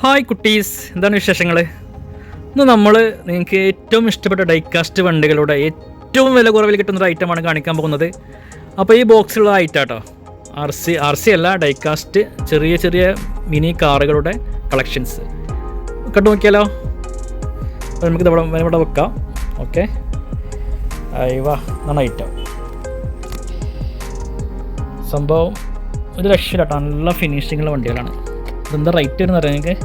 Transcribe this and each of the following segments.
Hi കുട്ടീസ്, എന്താണ് വിശേഷങ്ങൾ? ഇന്ന് നമ്മൾ നിങ്ങൾക്ക് ഏറ്റവും ഇഷ്ടപ്പെട്ട ഡൈകാസ്റ്റ് വണ്ടികളുടെ ഏറ്റവും വില കുറവിൽ കിട്ടുന്നൊരു ഐറ്റമാണ് കാണിക്കാൻ പോകുന്നത്. അപ്പോൾ ഈ ബോക്സിലുള്ള ഐറ്റം കേട്ടോ, ആർ സി അല്ല, ഡൈകാസ്റ്റ് ചെറിയ ചെറിയ മിനി കാറുകളുടെ കളക്ഷൻസ് കണ്ടു നോക്കിയാലോ. അപ്പോൾ നമുക്ക് ഇവിടെ വെക്കാം. ഓക്കെ, അയ്യവാ എന്നാണ് ഐറ്റം. സംഭവം ഒരു രക്ഷയില്ല കേട്ടോ, നല്ല ഫിനിഷിങ്ങുള്ള വണ്ടികളാണ്. ഇതെന്താ റേറ്റ് വരുന്നത് അറിയാം നിങ്ങൾക്ക്?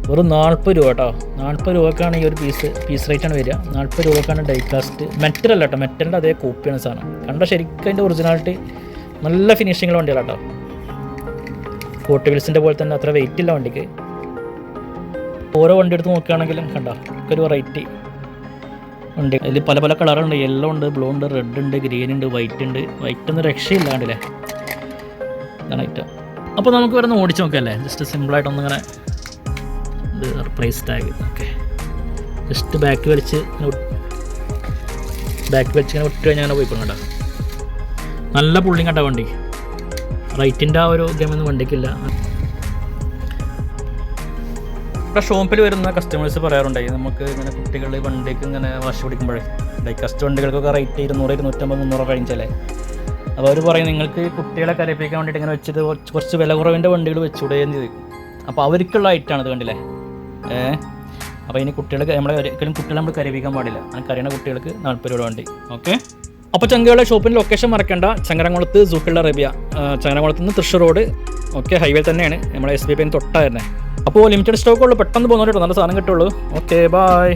വെറും 40 രൂപ കേട്ടോ. 40 രൂപക്കാണ് ഈ ഒരു പീസ് റേറ്റാണ് വരിക. 40 രൂപക്കാണ് ഡൈകാസ്റ്റ്. മെറ്റൽ അല്ല കേട്ടോ, മെറ്റലിൻ്റെ അതേ കോപ്പിയാണ് സാധനം. കണ്ട ശരിക്കും അതിൻ്റെ ഒറിജിനാലിറ്റി നല്ല ഫിനിഷിങ്ങുള്ള വണ്ടികളാണ് കേട്ടോ. ഹോട്ട് വീൽസിൻ്റെ പോലെ തന്നെ അത്ര വെയിറ്റ് ഇല്ല വണ്ടിക്ക്. ഓരോ വണ്ടി എടുത്ത് നോക്കുകയാണെങ്കിലും കണ്ടോ ഒരു വെറൈറ്റി ഉണ്ട്. അതിൽ പല പല കളറുണ്ട്. യെല്ലോ ഉണ്ട്, ബ്ലൂ ഉണ്ട്, റെഡ് ഉണ്ട്, ഗ്രീൻ ഉണ്ട്, വൈറ്റ് ഉണ്ട്. വൈറ്റ് ഒന്നും രക്ഷയില്ല കണ്ടില്ലേ, ഇതാണ് ഐറ്റം. അപ്പോൾ നമുക്ക് ഇവിടെ നിന്ന് ഓടിച്ച് നോക്കിയല്ലേ, ജസ്റ്റ് സിമ്പിളായിട്ടൊന്നിങ്ങനെ price tag. Okay, just back വലിച്ച് ഇങ്ങനെ വിട്ട് കഴിഞ്ഞാൽ അങ്ങനെ പോയിപ്പോകും കേട്ടോ. നല്ല പുള്ളിങ് കേട്ടോ വണ്ടി. റൈറ്റിൻ്റെ ആ ഒരു ഗെയിമൊന്നും വണ്ടിക്കില്ല. ഇവിടെ ഷോപ്പിൽ വരുന്ന കസ്റ്റമേഴ്സ് പറയാറുണ്ടായി, നമുക്ക് ഇങ്ങനെ കുട്ടികൾ വണ്ടിക്ക് ഇങ്ങനെ വാശി പിടിക്കുമ്പോഴേ ഡൈകാസ്റ്റ് വണ്ടികൾക്കൊക്കെ റേറ്റ് 200, 250, 300 റേഞ്ചല്ലേ. അപ്പോൾ അവർ പറയും നിങ്ങൾക്ക് കുട്ടികളെ കരയിപ്പിക്കാൻ വേണ്ടിയിട്ട് ഇങ്ങനെ വെച്ചത് കുറച്ച് വില കുറവിൻ്റെ വണ്ടികൾ വെച്ചുകൂടെയെന്ന് ചോദിക്കും. അപ്പോൾ അവർക്കുള്ള ഐറ്റാണ് ഇത് കണ്ടില്ലേ. അപ്പോൾ ഇനി കുട്ടികൾക്ക് ഒരിക്കലും കുട്ടികളെ നമ്മൾ കരയിപ്പിക്കാൻ പാടില്ല. അങ്ങനെ കരയുന്ന കുട്ടികൾക്ക് 40 രൂപ വണ്ടി. ഓക്കെ, അപ്പോൾ ചങ്കയുടെ ഷോപ്പിൻ്റെ ലൊക്കേഷൻ മറക്കണ്ട. ചങ്ങരംകുളത്ത് സൂക്കുള്ള അറേബ്യ, ചങ്ങരംകുളത്ത് നിന്ന് തൃശ്ശൂർ റോഡ്. ഓക്കെ, ഹൈവേ തന്നെയാണ്, നമ്മുടെ SBI തൊട്ടായിരുന്നേ. അപ്പോൾ ലിമിറ്റഡ് സ്റ്റോക്കുള്ളൂ, പെട്ടെന്ന് പോകുന്നവർ നല്ല സാധനം കിട്ടുള്ളൂ. Okay, by.